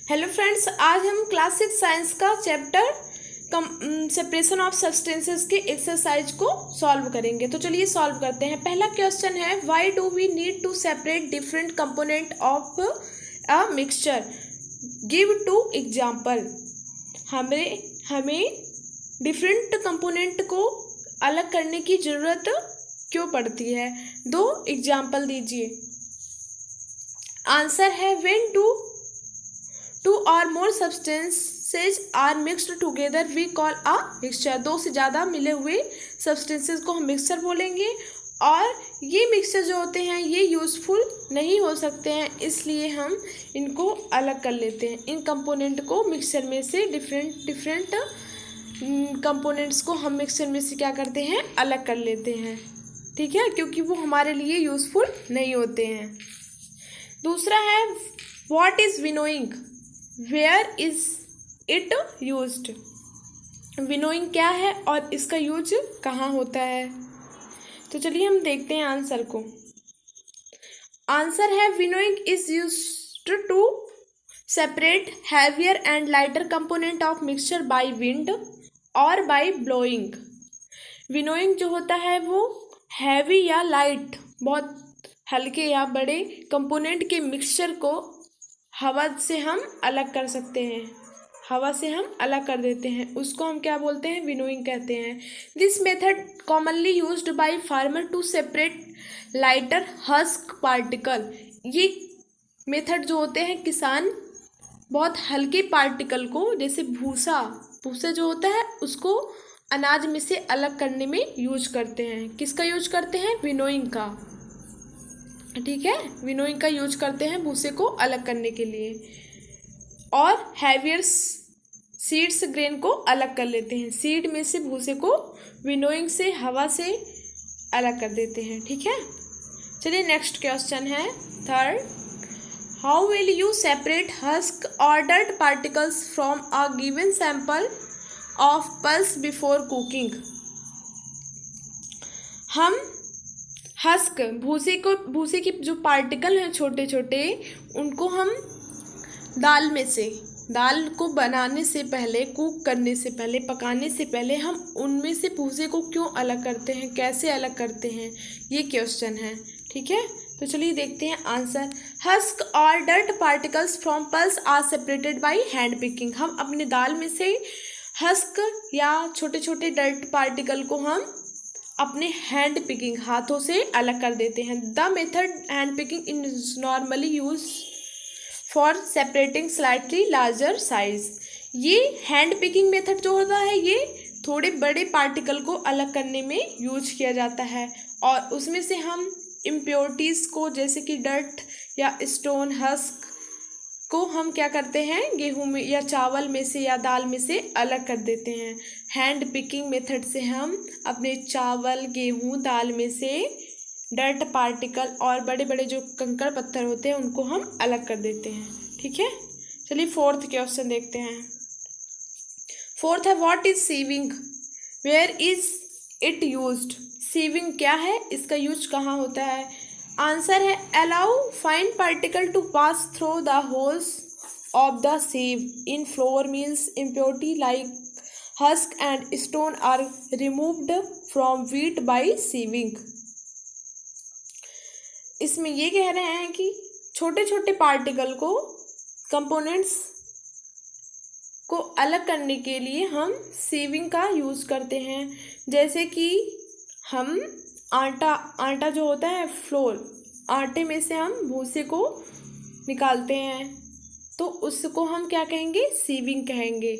Hello friends, आज हम class 6 science का चैप्टर सेपरेशन ऑफ सब्सटेंसेस के एक्सरसाइज को सॉल्व करेंगे। तो चलिए सॉल्व करते हैं। पहला क्वेश्चन है, why do we need to separate different component of a mixture, give two example. हमें डिफरेंट कंपोनेंट को अलग करने की ज़रूरत क्यों पड़ती है? दो एग्जाम्पल दीजिए। आंसर है, व्हेन टू और more substances are mixed together we call a mixture. दो से ज़्यादा मिले हुए सब्सटेंसेज को हम मिक्सचर बोलेंगे, और ये मिक्सचर जो होते हैं ये यूज़फुल नहीं हो सकते हैं, इसलिए हम इनको अलग कर लेते हैं। इन कंपोनेंट को मिक्सचर में से डिफरेंट कंपोनेंट्स को हम मिक्सचर में से क्या करते हैं, अलग कर लेते हैं। ठीक है, क्योंकि वो हमारे लिए यूज़फुल नहीं होते हैं। दूसरा है, what is winnowing, where is it used. Winnowing क्या है और इसका यूज कहाँ होता है? तो चलिए हम देखते हैं आंसर को। आंसर है, winnowing is used to separate heavier and lighter component of mixture by wind और बाय ब्लोइंग। विनोइंग जो होता है वो हैवी या लाइट, बहुत हल्के या बड़े कंपोनेंट के मिक्सचर को हवा से हम अलग कर सकते हैं, हवा से हम अलग कर देते हैं, उसको हम क्या बोलते हैं, विनोइंग कहते हैं। This method commonly used by farmer to separate lighter husk particle. ये मेथड जो होते हैं, किसान बहुत हल्के पार्टिकल को, जैसे भूसा जो होता है उसको अनाज में से अलग करने में यूज करते हैं। किसका यूज करते हैं? विनोइंग का। ठीक है, विनोइंग का यूज करते हैं भूसे को अलग करने के लिए। और हैवियर सीड्स ग्रेन को अलग कर लेते हैं, सीड में से भूसे को विनोइंग से, हवा से अलग कर देते हैं। ठीक है, चलिए नेक्स्ट क्वेश्चन है third, how will you separate husk और dirt particles from a given sample of pulse before cooking. हम हस्क, भूसे के जो पार्टिकल हैं छोटे छोटे, उनको हम दाल को बनाने से पहले, कुक करने से पहले, पकाने से पहले हम उनमें से भूसे को क्यों अलग करते हैं, कैसे अलग करते हैं, ये क्वेश्चन है। ठीक है, तो चलिए देखते हैं आंसर। हस्क और dirt particles from pulse are separated by hand picking. हम अपने दाल में से हस्क या छोटे छोटे डर्ट पार्टिकल को हम अपने हैंड पिकिंग, हाथों से अलग कर देते हैं। The method hand picking is normally use for separating slightly larger size. ये हैंड पिकिंग मेथड जो होता है ये थोड़े बड़े पार्टिकल को अलग करने में यूज किया जाता है, और उसमें से हम इम्प्योरिटीज़ को, जैसे कि डर्ट या स्टोन, हस्क को हम क्या करते हैं, गेहूं में या चावल में से या दाल में से अलग कर देते हैं। हैंड पिकिंग मेथड से हम अपने चावल, गेहूं, दाल में से डर्ट पार्टिकल और बड़े बड़े जो कंकड़ पत्थर होते हैं उनको हम अलग कर देते हैं। ठीक है, चलिए फोर्थ क्वेश्चन देखते हैं। फोर्थ है, what is sieving, where is it used. Sieving क्या है, इसका यूज कहाँ होता है? आंसर है, allow fine particle to pass through the holes of the sieve in flour meals impurity like husk and stone are removed from wheat by sieving. इसमें ये कह रहे हैं कि छोटे छोटे पार्टिकल को, कंपोनेंट्स को अलग करने के लिए हम सीविंग का यूज़ करते हैं। जैसे कि हम आटा जो होता है, फ्लोर, आटे में से हम भूसे को निकालते हैं, तो उसको हम क्या कहेंगे, सीविंग कहेंगे।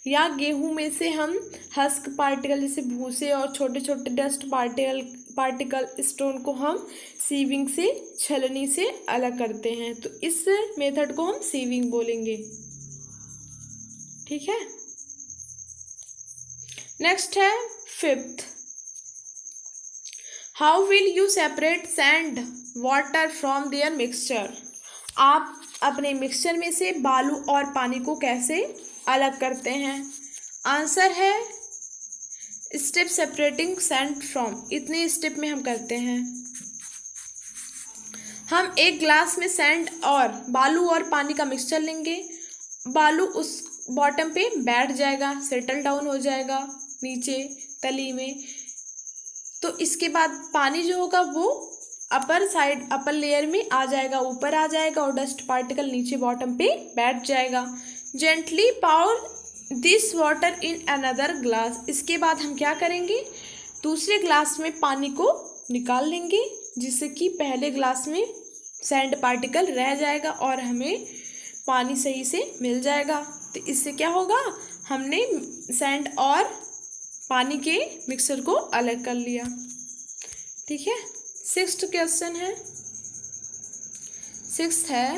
या गेहूं में से हम हस्क पार्टिकल, जैसे भूसे और छोटे छोटे डस्ट पार्टिकल स्टोन को हम सीविंग से, छलनी से अलग करते हैं, तो इस मेथड को हम सीविंग बोलेंगे। ठीक है, नेक्स्ट है fifth, how will you separate sand water from their mixture. आप अपने मिक्सचर में से बालू और पानी को कैसे अलग करते हैं? आंसर है, स्टेप सेपरेटिंग सैंड फ्रॉम। इतने स्टेप में हम करते हैं। हम एक ग्लास में सैंड और बालू और पानी का मिक्सचर लेंगे। बालू उस बॉटम पे बैठ जाएगा, सेटल डाउन हो जाएगा नीचे तली में। तो इसके बाद पानी जो होगा वो अपर साइड, अपर लेयर में आ जाएगा, ऊपर आ जाएगा और डस्ट पार्टिकल नीचे बॉटम पे बैठ जाएगा। Gently power this water in another glass. इसके बाद हम क्या करेंगे, दूसरे ग्लास में पानी को निकाल लेंगे, जिससे कि पहले ग्लास में सैंड पार्टिकल रह जाएगा और हमें पानी सही से मिल जाएगा। तो इससे क्या होगा, हमने सैंड और पानी के मिक्सचर को अलग कर लिया। ठीक है, सिक्स्थ क्वेश्चन है, सिक्स्थ है,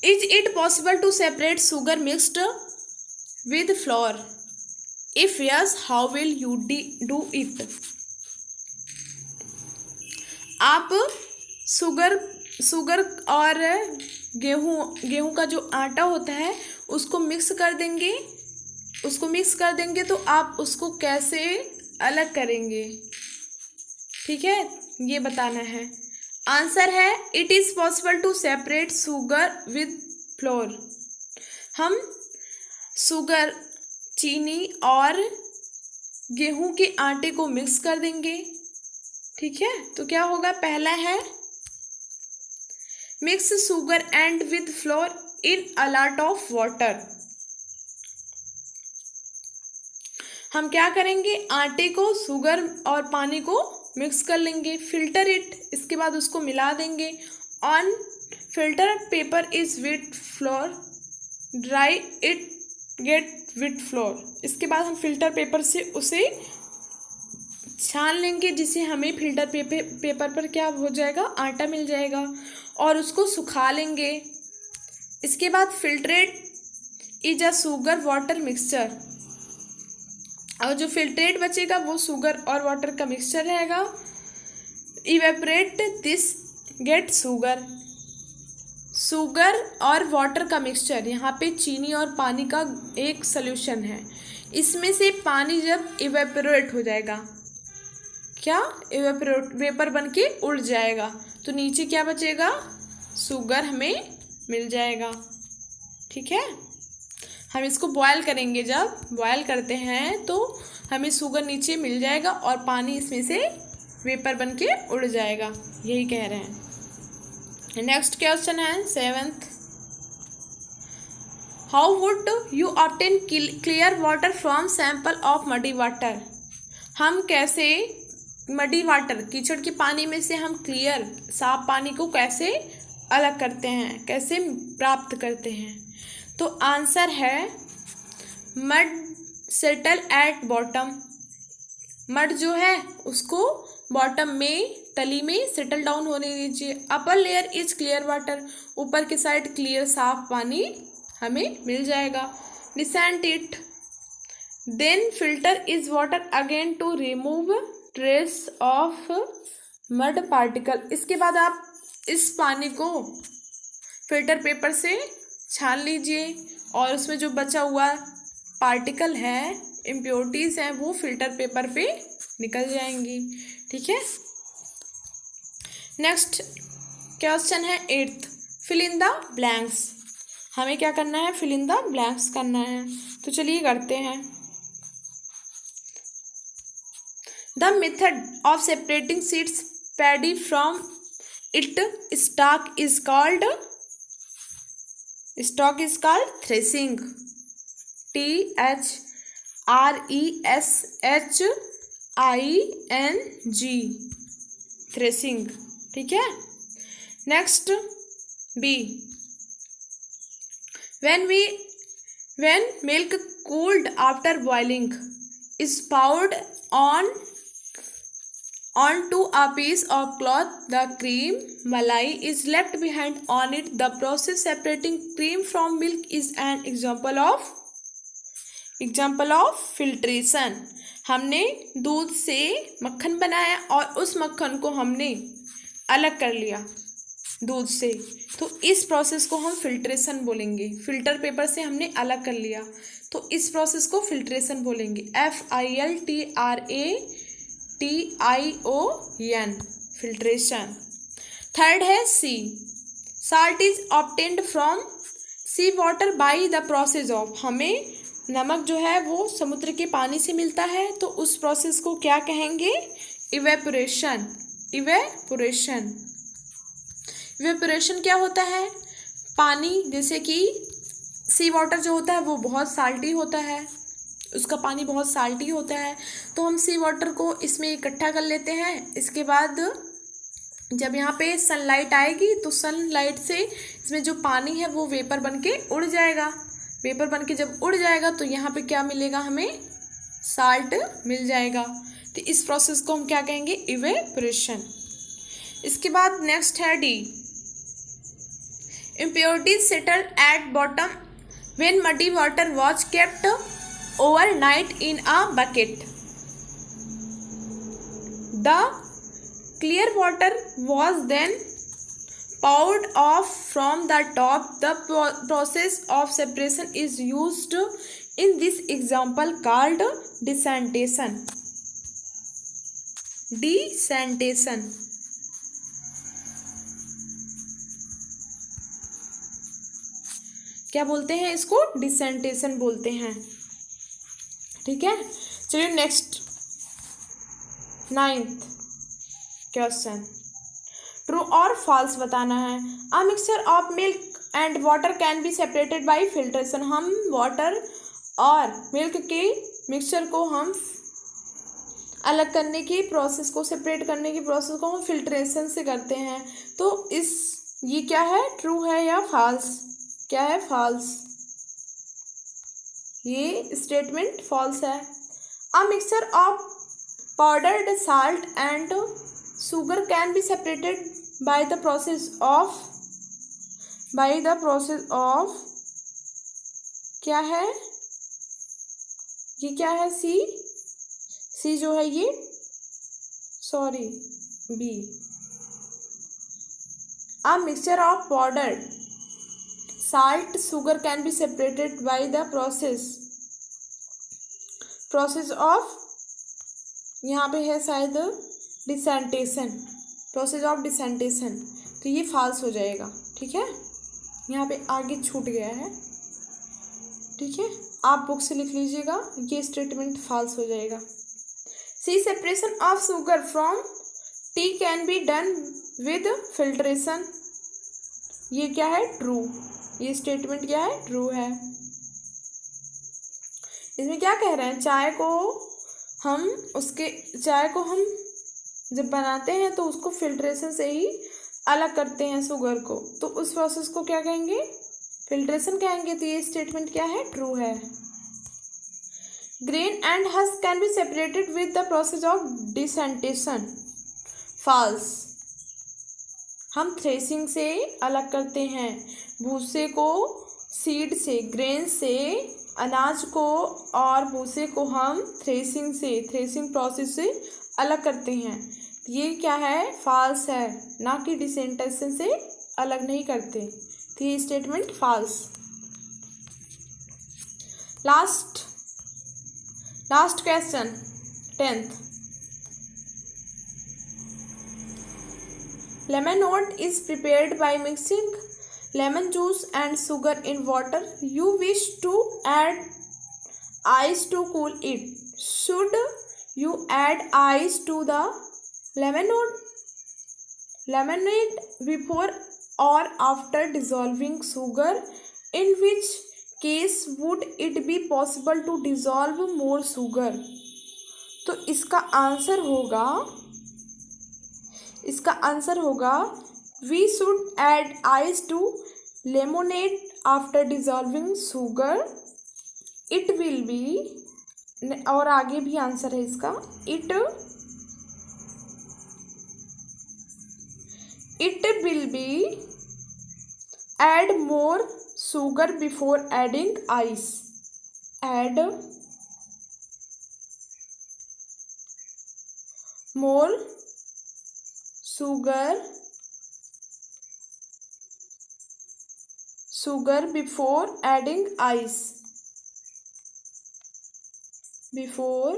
is it possible to separate sugar mixed with flour? If yes, how will you do it? आप शुगर और गेहूं का जो आटा होता है उसको मिक्स कर देंगे तो आप उसको कैसे अलग करेंगे? ठीक है, ये बताना है। आंसर है it is possible to separate sugar with flour. हम शुगर, चीनी और गेहूं के आटे को मिक्स कर देंगे। ठीक है, तो क्या होगा, पहला है mix sugar and with floor in a lot of water. हम क्या करेंगे, आटे को, शुगर और पानी को मिक्स कर लेंगे, फिल्टर इट, इसके बाद उसको मिला देंगे। On filter paper is with floor, dry it get with floor. इसके बाद हम फिल्टर पेपर से उसे छान लेंगे, जिससे हमें फिल्टर पेपर पर क्या हो जाएगा, आटा मिल जाएगा, और उसको सुखा लेंगे। इसके बाद filtrate is a sugar water mixture, और जो फिल्ट्रेट बचेगा वो शुगर और वाटर का मिक्सचर रहेगा। इवेपरेट दिस गेट शुगर और वाटर का मिक्सचर, यहाँ पे चीनी और पानी का एक सॉल्यूशन है। इसमें से पानी जब इवेपोरेट हो जाएगा, क्या इवेपोरेट, वेपर बन के उड़ जाएगा, तो नीचे क्या बचेगा, शुगर हमें मिल जाएगा। ठीक है, हम इसको बॉयल करेंगे, जब बॉयल करते हैं तो हमें शुगर नीचे मिल जाएगा और पानी इसमें से वेपर बन के उड़ जाएगा, यही कह रहे हैं। नेक्स्ट क्वेश्चन है seventh, how would you obtain clear water from sample of muddy water? हम कैसे मडी वाटर, कीचड़ के पानी में से हम क्लियर, साफ पानी को कैसे अलग करते हैं, कैसे प्राप्त करते हैं? तो आंसर है mud settle at bottom. Mud जो है उसको बॉटम में, तली में सेटल डाउन होने दीजिए। Upper layer is clear water, ऊपर की साइड क्लियर साफ पानी हमें मिल जाएगा। Decant it, then filter is water again to remove trace of mud particle. इसके बाद आप इस पानी को फिल्टर पेपर से छान लीजिए और उसमें जो बचा हुआ पार्टिकल है, इम्प्योरिटीज़ हैं, वो फिल्टर पेपर पे निकल जाएंगी। ठीक है, नेक्स्ट क्वेश्चन है eighth, fill in the blanks. हमें क्या करना है, फिल इन द ब्लैंक्स करना है, तो चलिए करते हैं। The method of separating seeds paddy from it stalk is called threshing, THRESHING, threshing. ठीक है, next B, when milk cooled after boiling is poured onto a piece of cloth, the cream malai is left behind on it. The process separating cream from milk is an example of filtration. हमने दूध से मक्खन बनाया और उस मक्खन को हमने अलग कर लिया दूध से, तो इस प्रोसेस को हम फिल्ट्रेशन बोलेंगे। फिल्टर पेपर से हमने अलग कर लिया तो इस प्रोसेस को फिल्ट्रेशन बोलेंगे। FILTRATION। FILTRATION, filtration. थर्ड है C, salt is obtained from sea water by the process of, हमें नमक जो है वो समुद्र के पानी से मिलता है, तो उस प्रोसेस को क्या कहेंगे? इवेपोरेशन। इवेपोरेशन, इवेपोरेशन क्या होता है? पानी, जैसे कि सी वाटर जो होता है वो बहुत साल्टी होता है, उसका पानी बहुत साल्टी होता है, तो हम सी वाटर को इसमें इकट्ठा कर लेते हैं। इसके बाद जब यहाँ पे सनलाइट आएगी तो सनलाइट से इसमें जो पानी है वो वेपर बन के उड़ जाएगा। वेपर बन के जब उड़ जाएगा तो यहाँ पे क्या मिलेगा? हमें साल्ट मिल जाएगा। तो इस प्रोसेस को हम क्या कहेंगे? इवेपोरेशन। इसके बाद नेक्स्ट है D, impurities settled at bottom when muddy water was kept overnight in a bucket. The clear water was then poured off from the top. The process of separation is used in this example called decantation. Decantation. क्या बोलते हैं इसको? Decantation बोलते हैं। ठीक है, चलिए next 9th question, true और फॉल्स बताना है। A mixture of milk and water can be separated bye filtration, हम वाटर और मिल्क के मिक्सचर को हम अलग करने की प्रोसेस को, सेपरेट करने की प्रोसेस को हम फिल्ट्रेशन से करते हैं। तो ये क्या है? ट्रू है या फॉल्स? क्या है? फॉल्स। ये स्टेटमेंट फॉल्स है। A mixture of powdered salt and sugar can be separated by the process of क्या है? ये क्या है? सी जो है ये, sorry B. A mixture of powdered salt sugar can be separated by the process of, यहाँ पे है शायद डिसेंटेशन, प्रोसेस ऑफ डिसेंटेशन, तो ये फॉल्स हो जाएगा। ठीक है, यहाँ पे आगे छूट गया है। ठीक है, आप बुक से लिख लीजिएगा, ये स्टेटमेंट फॉल्स हो जाएगा। C, separation of sugar from tea can be done with filtration, ये क्या है? ट्रू। ये स्टेटमेंट क्या है? ट्रू है। इसमें क्या कह रहे हैं? चाय को हम जब बनाते हैं तो उसको फिल्ट्रेशन से ही अलग करते हैं शुगर को, तो उस प्रोसेस को क्या कहेंगे? फिल्ट्रेशन कहेंगे। तो ये स्टेटमेंट क्या है? ट्रू है। Grain and husk can be separated with the process of decantation, false. हम थ्रेसिंग से अलग करते हैं, भूसे को सीड से, ग्रेन से, अनाज को और भूसे को हम थ्रेसिंग प्रोसेस से अलग करते हैं। ये क्या है? फॉल्स है, ना कि डिसेंटेशन से अलग नहीं करते। तो ये statement false. Last question 10th, lemonade is prepared by mixing lemon juice and sugar in water. You wish to add ice to cool it. Should you add ice to the lemonade before or after dissolving sugar? In which case would it be possible to dissolve more sugar? तो इसका answer होगा we should add ice to lemonade after dissolving sugar. It will be, और आगे भी answer है इसका, it will be add more sugar before adding ice. Add more sugar before adding ice. Before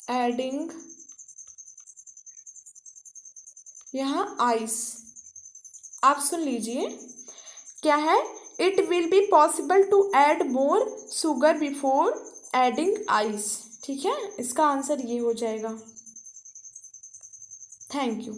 adding यहाँ ice. आप सुन लीजिए क्या है, it will be possible to add more sugar before adding ice. ठीक है, इसका आंसर ये हो जाएगा। Thank you.